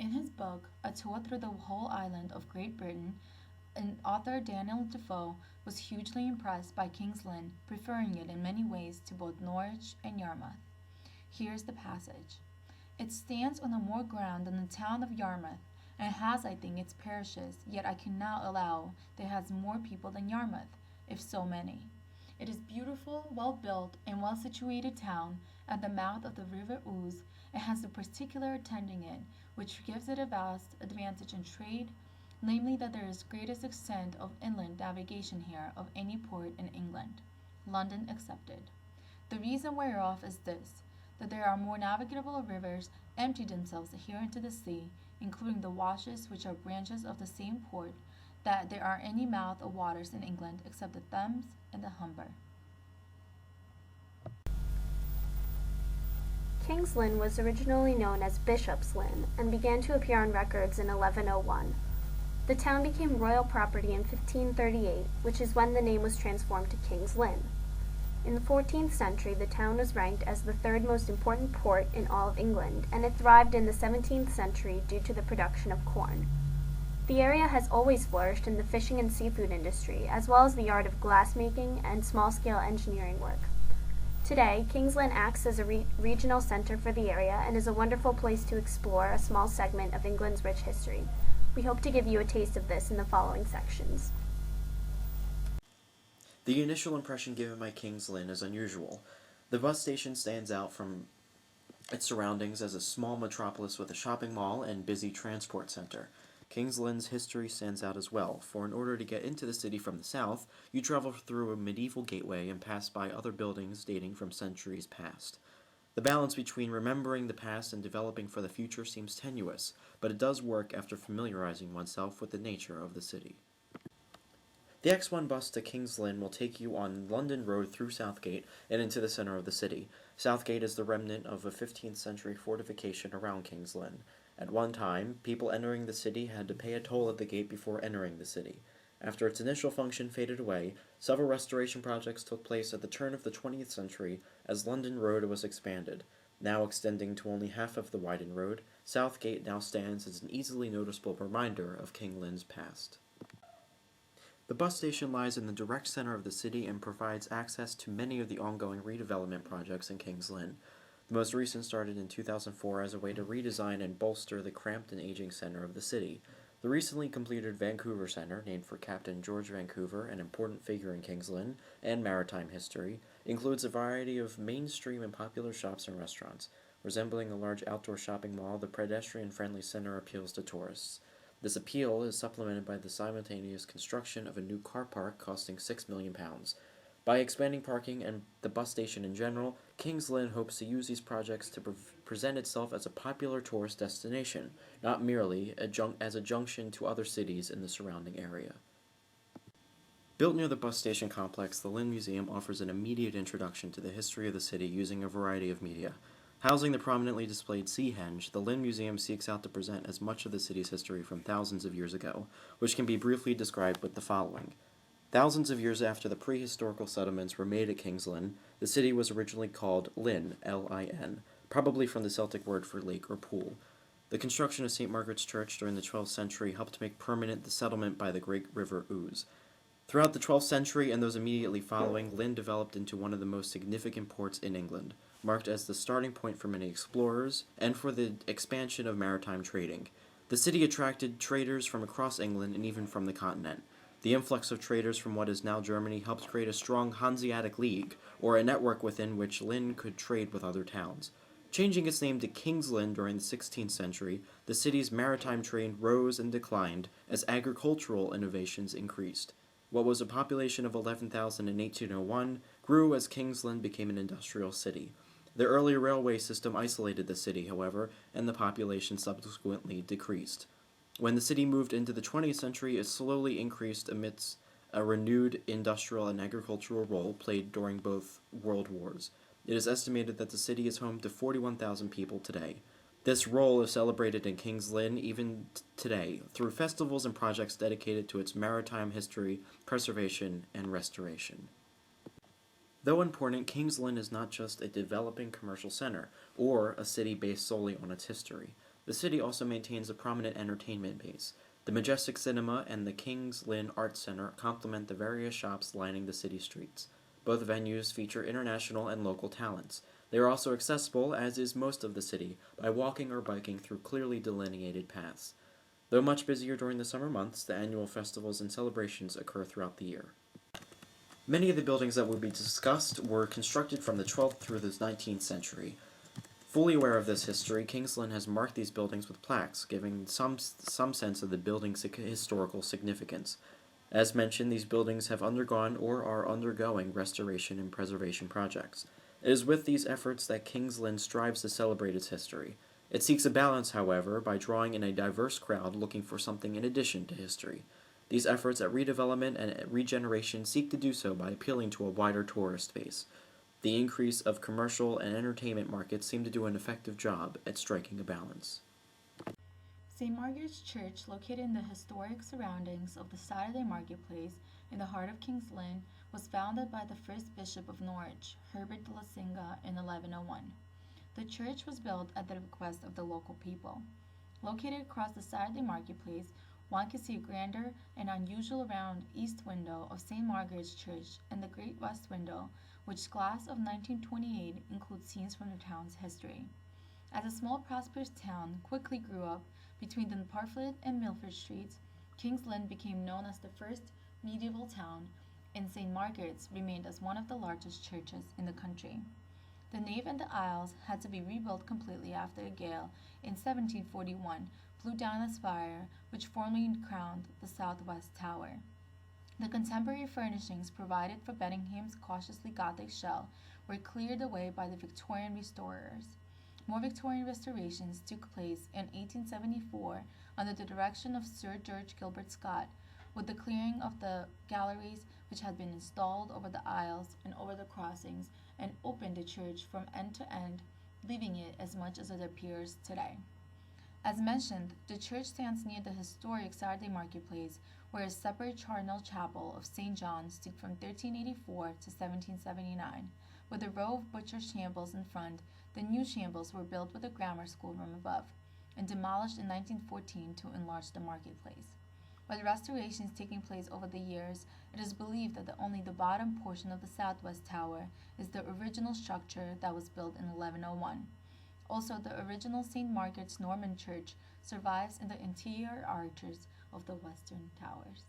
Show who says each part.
Speaker 1: In his book, A Tour Through the Whole Island of Great Britain, author Daniel Defoe was hugely impressed by King's Lynn, preferring it in many ways to both Norwich and Yarmouth. Here's the passage. It stands on a more ground than the town of Yarmouth, and has, I think, its parishes, yet I cannot allow that it has more people than Yarmouth, if so many. It is beautiful, well built, and well situated town at the mouth of the river Ouse, and has a particular attending it, which gives it a vast advantage in trade, namely that there is greatest extent of inland navigation here of any port in England, London excepted. The reason whereof is this, that there are more navigable rivers empty themselves here into the sea, including the Washes, which are branches of the same port, that there are any mouth of waters in England except the Thames and the Humber.
Speaker 2: King's Lynn was originally known as Bishop's Lynn and began to appear on records in 1101. The town became royal property in 1538, which is when the name was transformed to King's Lynn. In the 14th century, the town was ranked as the third most important port in all of England, and it thrived in the 17th century due to the production of corn. The area has always flourished in the fishing and seafood industry, as well as the art of glassmaking and small-scale engineering work. Today, King's Lynn acts as a regional center for the area and is a wonderful place to explore a small segment of England's rich history. We hope to give you a taste of this in the following sections.
Speaker 3: The initial impression given by King's Lynn is unusual. The bus station stands out from its surroundings as a small metropolis with a shopping mall and busy transport center. King's Lynn's history stands out as well, for in order to get into the city from the south, you travel through a medieval gateway and pass by other buildings dating from centuries past. The balance between remembering the past and developing for the future seems tenuous, but it does work after familiarizing oneself with the nature of the city. The X1 bus to King's Lynn will take you on London Road through Southgate and into the center of the city. Southgate is the remnant of a 15th century fortification around King's Lynn. At one time, people entering the city had to pay a toll at the gate before entering the city. After its initial function faded away, several restoration projects took place at the turn of the 20th century as London Road was expanded. Now extending to only half of the widened road, Southgate now stands as an easily noticeable reminder of King Lynn's past. The bus station lies in the direct center of the city and provides access to many of the ongoing redevelopment projects in King's Lynn. The most recent started in 2004 as a way to redesign and bolster the cramped and aging center of the city. The recently completed Vancouver Center, named for Captain George Vancouver, an important figure in King's Lynn and maritime history, includes a variety of mainstream and popular shops and restaurants. Resembling a large outdoor shopping mall, the pedestrian-friendly center appeals to tourists. This appeal is supplemented by the simultaneous construction of a new car park costing £6 million. By expanding parking and the bus station in general, King's Lynn hopes to use these projects to present itself as a popular tourist destination, not merely as a junction to other cities in the surrounding area. Built near the bus station complex, the Lynn Museum offers an immediate introduction to the history of the city using a variety of media. Housing the prominently displayed sea henge, the Lynn Museum seeks out to present as much of the city's history from thousands of years ago, which can be briefly described with the following. Thousands of years after the prehistorical settlements were made at King's Lynn, the city was originally called Lynn, L-I-N, probably from the Celtic word for lake or pool. The construction of St. Margaret's Church during the 12th century helped make permanent the settlement by the great river Ouse. Throughout the 12th century and those immediately following, Lynn developed into one of the most significant ports in England, marked as the starting point for many explorers and for the expansion of maritime trading. The city attracted traders from across England and even from the continent. The influx of traders from what is now Germany helped create a strong Hanseatic League, or a network within which Lynn could trade with other towns. Changing its name to King's Lynn during the 16th century, the city's maritime trade rose and declined as agricultural innovations increased. What was a population of 11,000 in 1801 grew as King's Lynn became an industrial city. The early railway system isolated the city, however, and the population subsequently decreased. When the city moved into the 20th century, it slowly increased amidst a renewed industrial and agricultural role played during both world wars. It is estimated that the city is home to 41,000 people today. This role is celebrated in King's Lynn even today through festivals and projects dedicated to its maritime history, preservation, and restoration. Though important, King's Lynn is not just a developing commercial center or a city based solely on its history. The city also maintains a prominent entertainment base. The majestic cinema and the King's Lynn Arts Center complement the various shops lining the city streets. Both venues feature international and local talents. They are also accessible, as is most of the city, by walking or biking through clearly delineated paths. Though much busier during the summer months, the annual festivals and celebrations occur throughout the year. Many of the buildings that will be discussed were constructed from the 12th through the 19th century. Fully aware of this history, King's Lynn has marked these buildings with plaques, giving some sense of the building's historical significance. As mentioned, these buildings have undergone or are undergoing restoration and preservation projects. It is with these efforts that King's Lynn strives to celebrate its history. It seeks a balance, however, by drawing in a diverse crowd looking for something in addition to history. These efforts at redevelopment and regeneration seek to do so by appealing to a wider tourist base. The increase of commercial and entertainment markets seem to do an effective job at striking a balance.
Speaker 1: St. Margaret's Church, located in the historic surroundings of the Saturday Marketplace in the heart of King's Lynn, was founded by the first Bishop of Norwich, Herbert de la Singa, in 1101. The church was built at the request of the local people. Located across the Saturday Marketplace, one can see a grander and unusual round east window of St. Margaret's Church and the great west window, which glass of 1928 includes scenes from the town's history. As a small prosperous town quickly grew up between the Parfleet and Milford Streets, King's Lynn became known as the first medieval town, and St. Margaret's remained as one of the largest churches in the country. The nave and the aisles had to be rebuilt completely after a gale in 1741 blew down a spire which formerly crowned the southwest tower. The contemporary furnishings provided for Beddingham's cautiously Gothic shell were cleared away by the Victorian restorers. More Victorian restorations took place in 1874 under the direction of Sir George Gilbert Scott, with the clearing of the galleries which had been installed over the aisles and over the crossings and opened the church from end to end, leaving it as much as it appears today. As mentioned, the church stands near the historic Saturday Marketplace, where a separate charnel chapel of St. John stood from 1384 to 1779. With a row of butcher's shambles in front, the new shambles were built with a grammar school room above, and demolished in 1914 to enlarge the marketplace. With restorations taking place over the years, it is believed that only the bottom portion of the southwest tower is the original structure that was built in 1101. Also, the original St. Margaret's Norman Church survives in the interior arches of the western towers.